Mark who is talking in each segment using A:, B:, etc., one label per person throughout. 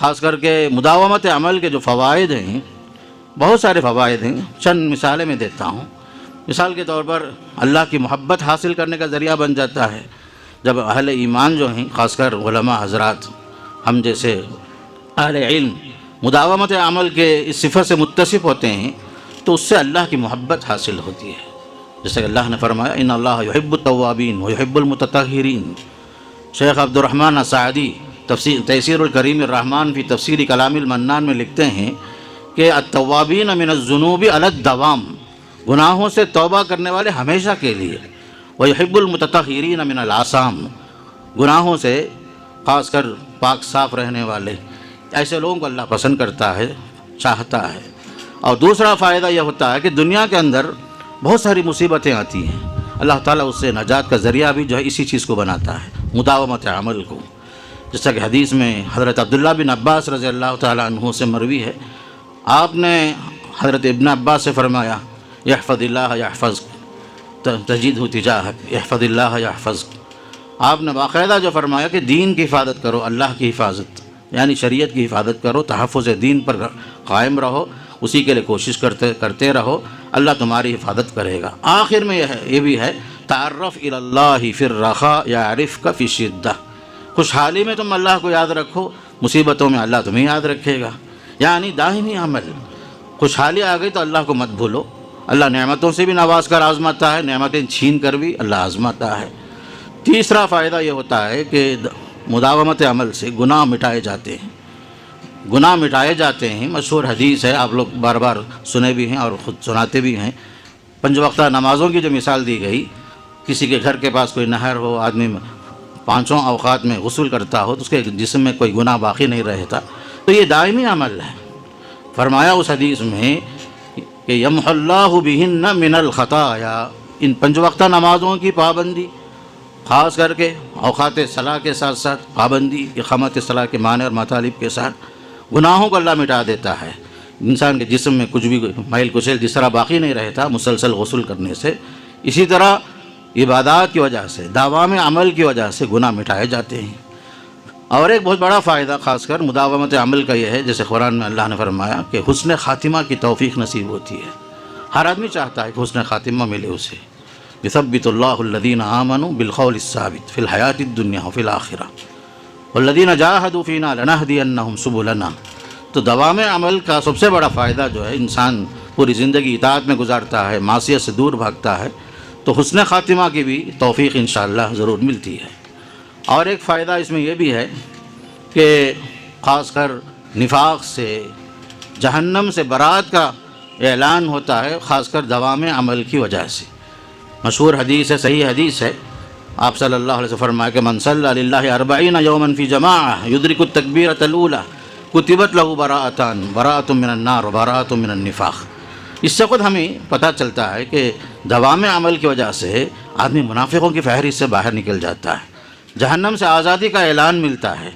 A: خاص کر کے مداومت عمل کے جو فوائد ہیں، بہت سارے فوائد ہیں، چند مثالیں میں دیتا ہوں۔ مثال کے طور پر اللہ کی محبت حاصل کرنے کا ذریعہ بن جاتا ہے۔ جب اہل ایمان جو ہیں، خاص کر علماء حضرات، ہم جیسے اہل علم مداومت عمل کے اس صفت سے متصف ہوتے ہیں تو اس سے اللہ کی محبت حاصل ہوتی ہے۔ جیسے کہ اللہ نے فرمایا ان اللہ یحب التوابین ویحب المتطہرین۔ شیخ عبد الرحمن السعدی تیسیر الکریم الرحمن فی تفسیر کلام المنان میں لکھتے ہیں کہ التوابین من الذنوب علی الدوام، گناہوں سے توبہ کرنے والے ہمیشہ کے لیے، ویحب المتطہرین من الآثام، گناہوں سے خاص کر پاک صاف رہنے والے، ایسے لوگوں کو اللہ پسند کرتا ہے، چاہتا ہے۔ اور دوسرا فائدہ یہ ہوتا ہے کہ دنیا کے اندر بہت ساری مصیبتیں آتی ہیں، اللہ تعالیٰ اس سے نجات کا ذریعہ بھی جو ہے اسی چیز کو بناتا ہے، مداومت عمل کو۔ جیسا کہ حدیث میں حضرت عبداللہ بن عباس رضی اللہ تعالیٰ عنہ سے مروی ہے، آپ نے حضرت ابن عباس سے فرمایا یحفظ اللہ یحفظک تجدہ تجاہک، یحفظ اللہ یحفظک۔ آپ نے باقاعدہ جو فرمایا کہ دین کی حفاظت کرو، اللہ کی حفاظت یعنی شریعت کی حفاظت کرو، تحفظ دین پر قائم رہو، اسی کے لیے کوشش کرتے رہو، اللہ تمہاری حفاظت کرے گا۔ آخر میں یہ بھی ہے تعرف الی اللہ فی الرخاء یعرفک فی الشدہ، خوشحالی میں تم اللہ کو یاد رکھو، مصیبتوں میں اللہ تمہیں یاد رکھے گا، یعنی دائمی عمل۔ خوشحالی آ گئی تو اللہ کو مت بھولو، اللہ نعمتوں سے بھی نواز کر آزماتا ہے، نعمتیں چھین کر بھی اللہ آزماتا ہے۔ تیسرا فائدہ یہ ہوتا ہے کہ مداومت عمل سے گناہ مٹائے جاتے ہیں، گناہ مٹائے جاتے ہیں۔ مشہور حدیث ہے، آپ لوگ بار بار سنے بھی ہیں اور خود سناتے بھی ہیں۔ 5 وقتہ نمازوں کی جو مثال دی گئی، کسی کے گھر کے پاس کوئی نہر ہو، آدمی 5 اوقات میں غسل کرتا ہو تو اس کے جسم میں کوئی گناہ باقی نہیں رہتا، تو یہ دائمی عمل ہے۔ فرمایا اس حدیث میں کہ یمحو اللہ بہن من الخطایا، ان 5 وقتہ نمازوں کی پابندی، خاص کر کے اوقات صلاح کے ساتھ ساتھ پابندی، اقامت صلاح کے معنی اور مطالب کے ساتھ گناہوں کو اللہ مٹا دیتا ہے۔ انسان کے جسم میں کچھ بھی میل کچیل جس طرح باقی نہیں رہتا مسلسل غسل کرنے سے، اسی طرح عبادات کی وجہ سے، دوام عمل کی وجہ سے گناہ مٹائے جاتے ہیں۔ اور ایک بہت بڑا فائدہ خاص کر مداومت عمل کا یہ ہے، جیسے قرآن میں اللہ نے فرمایا کہ حسن خاتمہ کی توفیق نصیب ہوتی ہے۔ ہر آدمی چاہتا ہے کہ حسن خاتمہ ملے اسے۔ یثبت اللہ الذین آمنوا بالقول الثابت فی الحیاۃ الدنیا وفی الآخرہ والذین جاہدوا فینا لنہدینہم سبلنا۔ تو دوام عمل کا سب سے بڑا فائدہ جو ہے، انسان پوری زندگی اطاعت میں گزارتا ہے، معصیت سے دور بھاگتا ہے، تو حسن خاتمہ کی بھی توفیق انشاءاللہ ضرور ملتی ہے۔ اور ایک فائدہ اس میں یہ بھی ہے کہ خاص کر نفاق سے، جہنم سے برات کا اعلان ہوتا ہے، خاص کر دوام عمل کی وجہ سے۔ مشہور حدیث ہے، صحیح حدیث ہے، آپ صلی اللہ علیہ وسلم فرمایا کہ من صلی للہ 40 یوما فی جماعہ یدرک التکبیرۃ الاولی کتبت لہ براۃ من النار وبراۃ من النفاق۔ اس سے خود ہمیں پتہ چلتا ہے کہ دوام عمل کی وجہ سے آدمی منافقوں کی فہرست سے باہر نکل جاتا ہے، جہنم سے آزادی کا اعلان ملتا ہے۔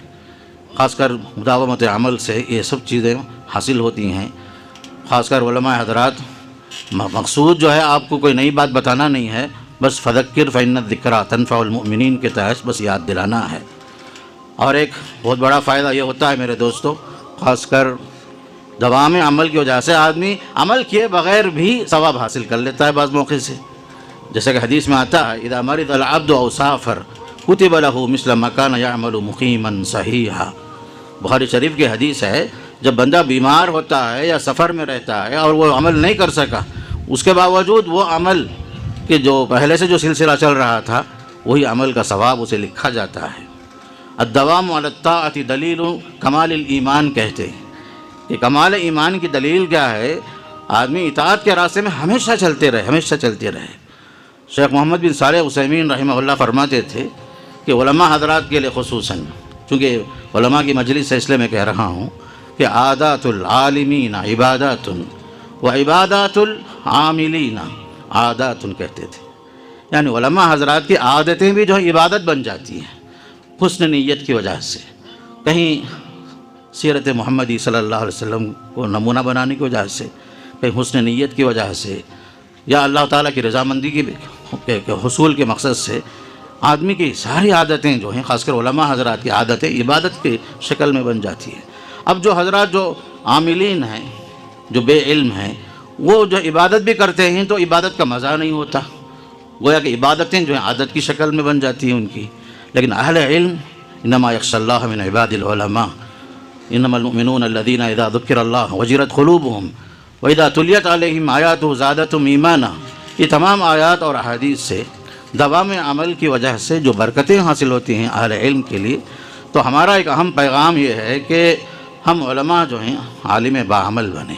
A: خاص کر مداومت عمل سے یہ سب چیزیں حاصل ہوتی ہیں۔ خاص کر علماء حضرات، مقصود جو ہے آپ کو کوئی نئی بات بتانا نہیں ہے، بس فذکر فإن الذکریٰ تنفع المؤمنین کے تحت بس یاد دلانا ہے۔ اور ایک بہت بڑا فائدہ یہ ہوتا ہے میرے دوستو، خاص کر دوام عمل کی وجہ سے آدمی عمل کیے بغیر بھی ثواب حاصل کر لیتا ہے بعض موقع سے۔ جیسے کہ حدیث میں آتا ہے اذا مرض العبد او سافر کتب له مثل ما كان يعمل مقیما صحیحا۔ بخاری شریف کی حدیث ہے، جب بندہ بیمار ہوتا ہے یا سفر میں رہتا ہے اور وہ عمل نہیں کر سکا، اس کے باوجود وہ عمل کہ جو پہلے سے جو سلسلہ چل رہا تھا وہی عمل کا ثواب اسے لکھا جاتا ہے۔ الدوام علی الطاعۃ دلیل کمال الایمان کہتے ہیں کہ کمال ایمان کی دلیل کیا ہے؟ آدمی اطاعت کے راستے میں ہمیشہ چلتے رہے۔ شیخ محمد بن صالح عثیمین رحمہ اللہ فرماتے تھے کہ علماء حضرات کے لیے خصوصاً، چونکہ علماء کی مجلس ہے اس لیے میں کہہ رہا ہوں کہ عادات العالمین عبادات و عبادات العاملین عادات کہتے تھے، یعنی علماء حضرات کی عادتیں بھی جو عبادت بن جاتی ہیں حسن نیت کی وجہ سے، کہیں سیرت محمدی صلی اللہ علیہ وسلم کو نمونہ بنانے کی وجہ سے، کہیں حسن نیت کی وجہ سے، یا اللہ تعالیٰ کی رضامندی کے حصول کے مقصد سے آدمی کی ساری عادتیں جو ہیں، خاص کر علماء حضرات کی عادتیں عبادت کی شکل میں بن جاتی ہیں۔ اب جو حضرات جو عاملین ہیں، جو بے علم ہیں، وہ جو عبادت بھی کرتے ہیں تو عبادت کا مزہ نہیں ہوتا، گویا کہ عبادتیں جو ہیں عادت کی شکل میں بن جاتی ہیں ان کی. لیکن اہل علم انما یخشی اللہ من عباد العلماء انما المؤمنون الذین اذا ذکر اللہ وجلت قلوبهم واذا تلیت علیہم آیاتہ زادتہم ایمانا، یہ تمام آیات اور احادیث سے دوام عمل کی وجہ سے جو برکتیں حاصل ہوتی ہیں اہل علم کے لیے. تو ہمارا ایک اہم پیغام یہ ہے کہ ہم علماء جو ہیں عالم باعمل بنیں.